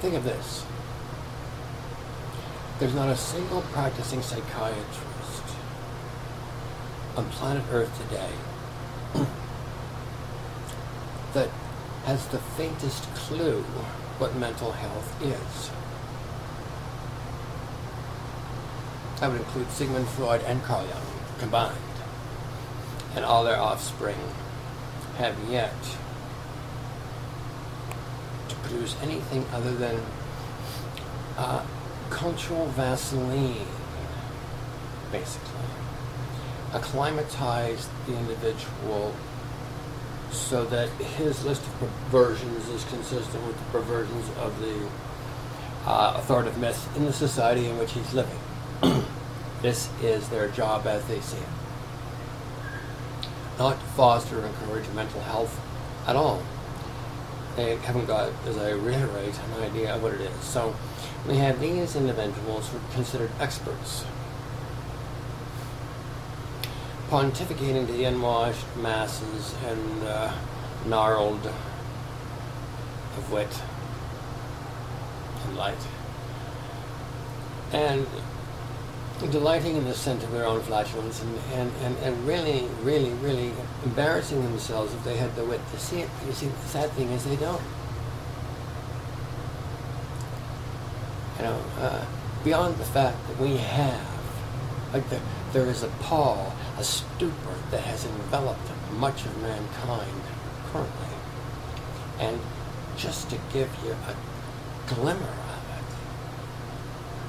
think of this. There's not a single practicing psychiatrist on planet Earth today that has the faintest clue what mental health is. That would include Sigmund Freud and Carl Jung combined, and all their offspring have yet to produce anything other than cultural Vaseline, basically. Acclimatize the individual so that his list of perversions is consistent with the perversions of the authoritative myths in the society in which he's living. This is their job as they see it. Not to foster or encourage mental health at all. They haven't got, as I reiterate, an idea of what it is. So we have these individuals who are considered experts, pontificating to the unwashed masses and gnarled of wit and light, and delighting in the scent of their own flatulence, and really, really, really embarrassing themselves if they had the wit to see it. You see, the sad thing is they don't. You know, beyond the fact that we have, like there is a pall, a stupor that has enveloped much of mankind currently. And just to give you a glimmer of it,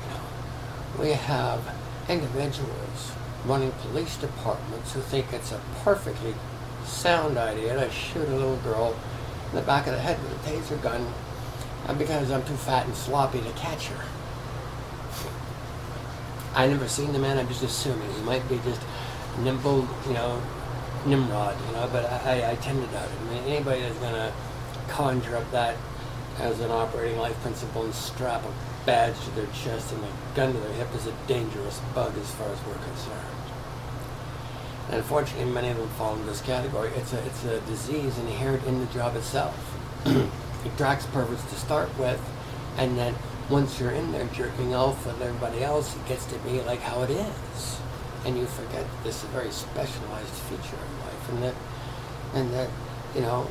you know, we have individuals running police departments who think it's a perfectly sound idea to shoot a little girl in the back of the head with a taser gun because I'm too fat and sloppy to catch her. I've never seen the man, I'm just assuming. He might be just nimble, you know, Nimrod, you know, but I tend to doubt it. I mean, anybody that's going to conjure up that as an operating life principle and strap a badge to their chest and a gun to their hip is a dangerous bug as far as we're concerned. And unfortunately, many of them fall in this category. It's a disease inherent in the job itself. It attracts perverts to start with, and then once you're in there jerking off with everybody else, it gets to be like how it is. And you forget that this is a very specialized feature of life, and that, you know,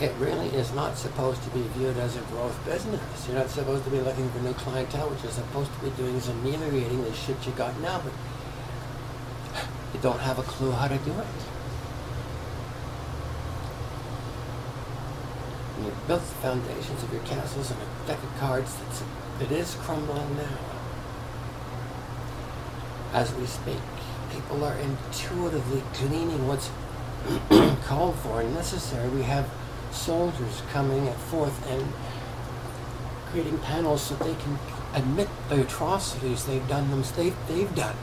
it really is not supposed to be viewed as a growth business. You're not supposed to be looking for new clientele. What you're supposed to be doing is ameliorating the shit you got now, but you don't have a clue how to do it. And you've built the foundations of your castles on a deck of cards that is crumbling now. As we speak, people are intuitively gleaning what's called for and necessary. We have soldiers coming forth and creating panels so they can admit the atrocities they've done. They've done.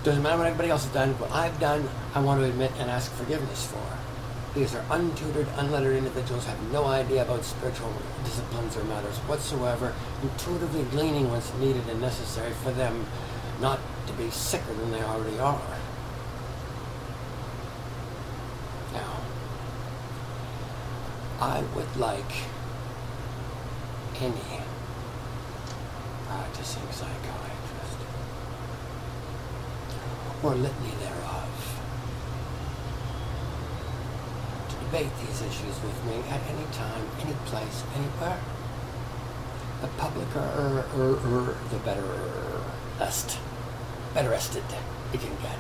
Doesn't matter what everybody else has done. What I've done, I want to admit and ask forgiveness for. These are untutored, unlettered individuals, have no idea about spiritual disciplines or matters whatsoever, intuitively gleaning what's needed and necessary for them not to be sicker than they already are. Now, I would like any practicing psychiatrist, or litany thereof, to debate these issues with me at any time, any place, anywhere. The publicer, the betterested you can get.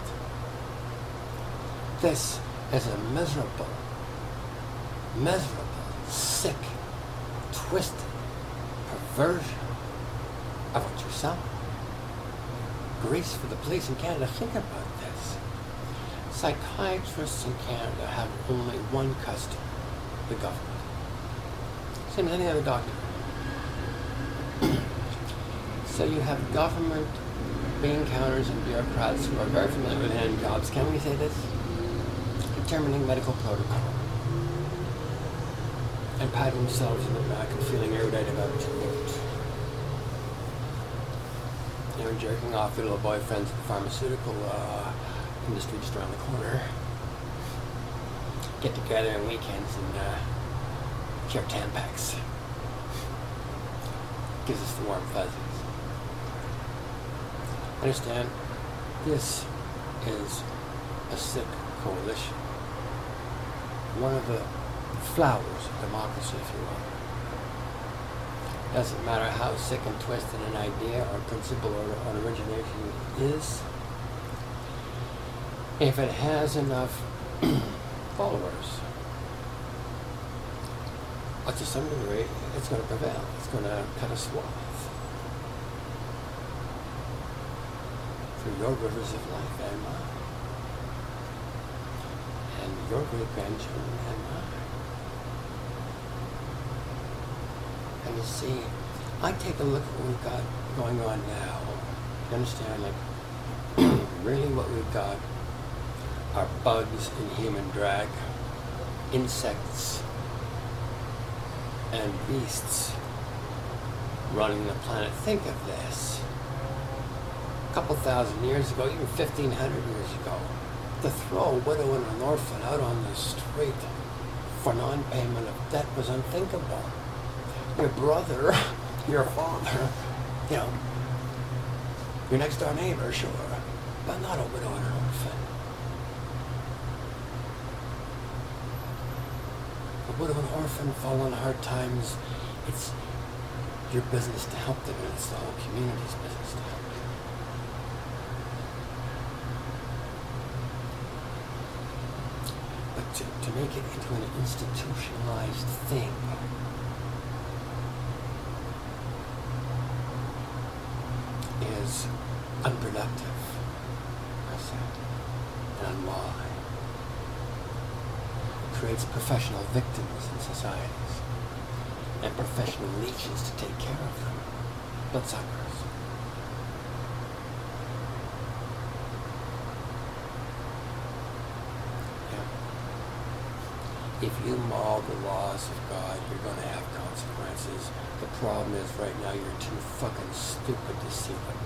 This is a miserable, sick, twisted perversion of what you're selling. Grease for the police in Canada. Think about this. Psychiatrists in Canada have only one customer, the government. Same as any other doctor. So you have government bean counters and bureaucrats who are very familiar with hand jobs. Can we say this? Determining medical protocol. And patting themselves in the back and feeling erudite about it. You know, jerking off with little boyfriends at the pharmaceutical industry just around the corner. Get together on weekends and your Tampax. Gives us the warm fuzzies. Understand, this is a sick coalition. One of the flowers of democracy, if you will. Doesn't matter how sick and twisted an idea or principle or an origination is. If it has enough followers, to some degree, it's going to prevail. It's going to cut a swath through your rivers of life and mine, and your great-grandchildren and mine. And you see, I take a look at what we've got going on now. You understand, like, really what we've got are bugs in human drag, insects, and beasts running the planet. Think of this. A couple thousand years ago, even 1,500 years ago, to throw a widow and an orphan out on the street for non-payment of debt was unthinkable. Your brother, your father, you know, your next door neighbor, sure, but not a widow and an orphan. A widow and orphan fall on hard times. It's your business to help them, and it's the whole community's business to help them. But to make it into an institutionalized thing is unproductive, I said, and unwise. Creates professional victims in societies and professional leeches to take care of them, bloodsuckers. Yeah. If you maul the laws of God, you're going to have consequences. The problem is right now you're too fucking stupid to see them.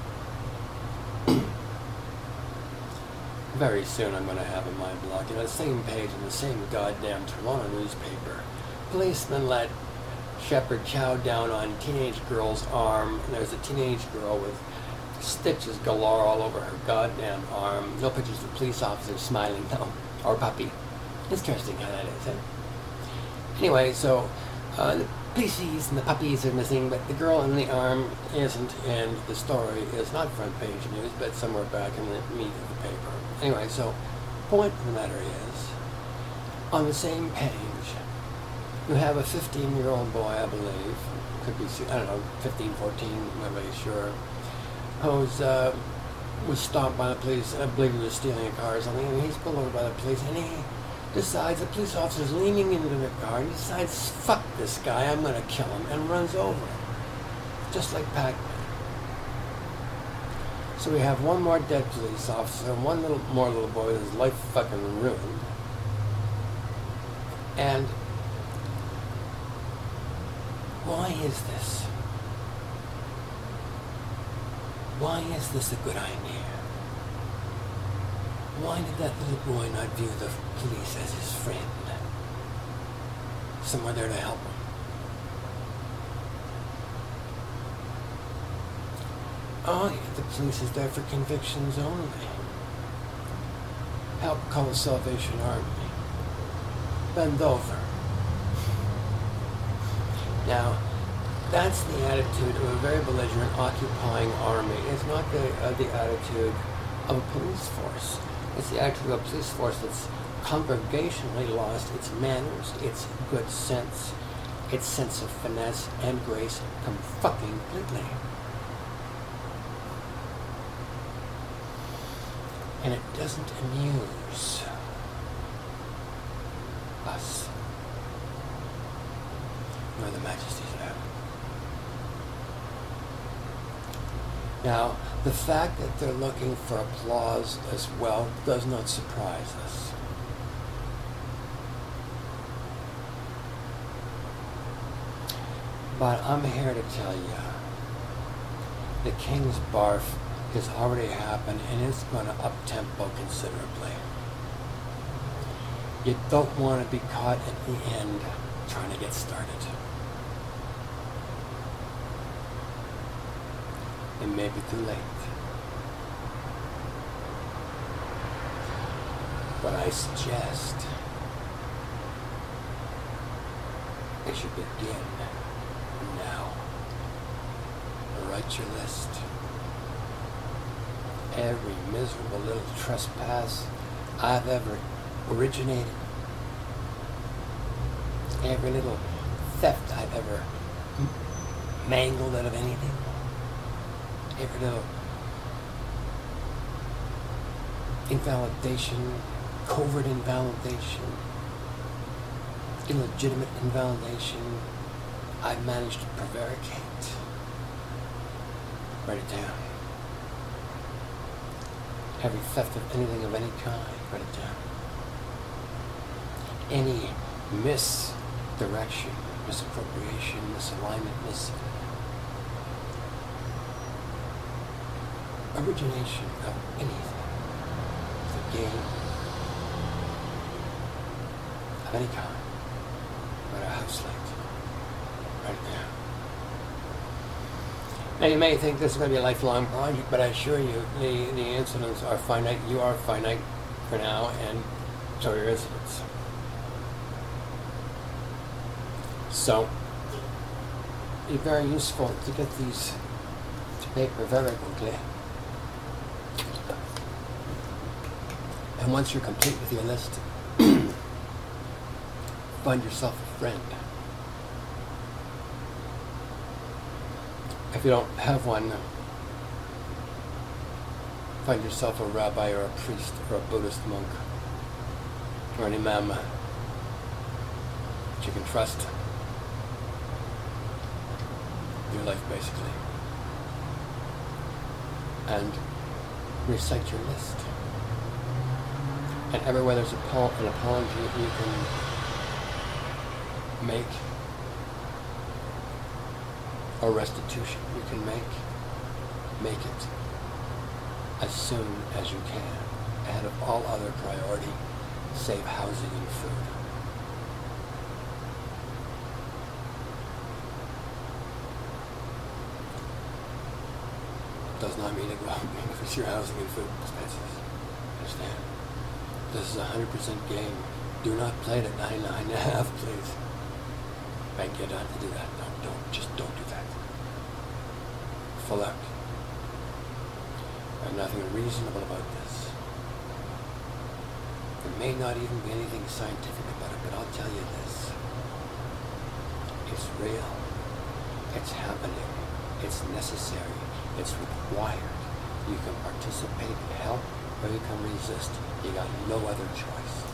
Very soon I'm going to have in my blog, the same page in the same goddamn Toronto newspaper. Policeman let shepherd chow down on teenage girl's arm, and there's a teenage girl with stitches galore all over her goddamn arm. No pictures of police officers smiling though, or puppy. Interesting how that is, eh? Anyway, so the policies and the puppies are missing, but the girl in the arm isn't, and the story is not front page news, but somewhere back in the meat of the paper. Anyway, so point of the matter is, on the same page, you have a 15-year-old boy, I believe, could be, I don't know, 15, 14, nobody's sure, who's was stopped by the police. I believe he was stealing a car or something, and he's pulled over by the police, and he decides, the police officer's leaning into the car, and he decides, fuck this guy, I'm going to kill him, and runs over him, just like Pac-Man. So we have one more dead police officer and one more little boy with his life fucking ruined. And why is this? Why is this a good idea? Why did that little boy not view the police as his friend? Someone there to help him. Oh, yeah, the police is there for convictions only. Help call the Salvation Army. Bend over. Now, that's the attitude of a very belligerent, occupying army. It's not the attitude of a police force. It's the attitude of a police force that's congregationally lost its manners, its good sense, its sense of finesse and grace completely. And it doesn't amuse us, nor the majesties of heaven. Now, the fact that they're looking for applause as well does not surprise us. But I'm here to tell you, the King's Barf has already happened, and it's going to up-tempo considerably. You don't want to be caught at the end trying to get started. It may be too late. But I suggest you should begin now. Write your list. Every miserable little trespass I've ever originated. Every little theft I've ever mangled out of anything. Every little invalidation, covert invalidation, illegitimate invalidation I've managed to prevaricate. Write it down. Every theft of anything of any kind, write it down. Any misdirection, misappropriation, misalignment, origination of anything, the game of any kind, no matter how slight, right now. Now you may think this is going to be a lifelong project, but I assure you the incidents are finite. You are finite for now, and so are your incidents. So it'd be very useful to get these to paper very quickly. And once you're complete with your list, find yourself a friend. If you don't have one, find yourself a rabbi or a priest or a Buddhist monk or an imam that you can trust. Your life, basically. And recite your list. And everywhere there's an apology you can make, or restitution you can make it as soon as you can, ahead of all other priority, save housing and food. Does not mean to go out and increase your housing and food expenses. Understand? This is a 100% game. Do not play it at 99.5, please. Bank you not to do that. Don't do that. Full out. There's nothing unreasonable about this. There may not even be anything scientific about it, but I'll tell you this. It's real. It's happening. It's necessary. It's required. You can participate and help, or you can resist. You got no other choice.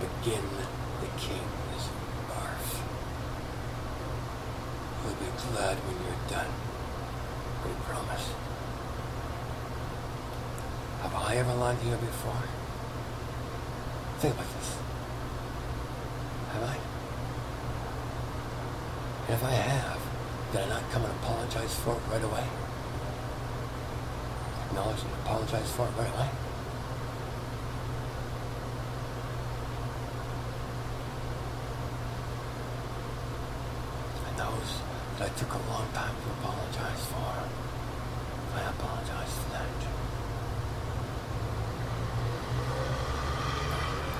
Begin the Kings Barf. You'll be glad when you're done. We promise. Have I ever lied to you before? Think about this. Have I? And if I have, did I not come and apologize for it right away? Acknowledge and apologize for it right away? And those that I took a long time to apologize for, I apologize for that.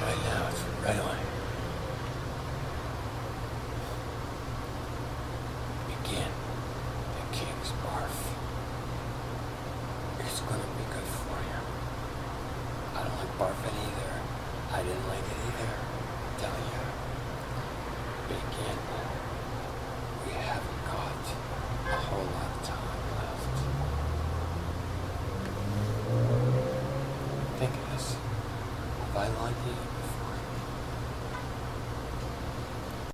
Right now, it's right away. Begin the King's Barf. It's gonna be good for you. I don't like barfing either. I didn't like it either. I'm telling you. Begin. We haven't got a whole lot of time left. Think of this. If I lied to you,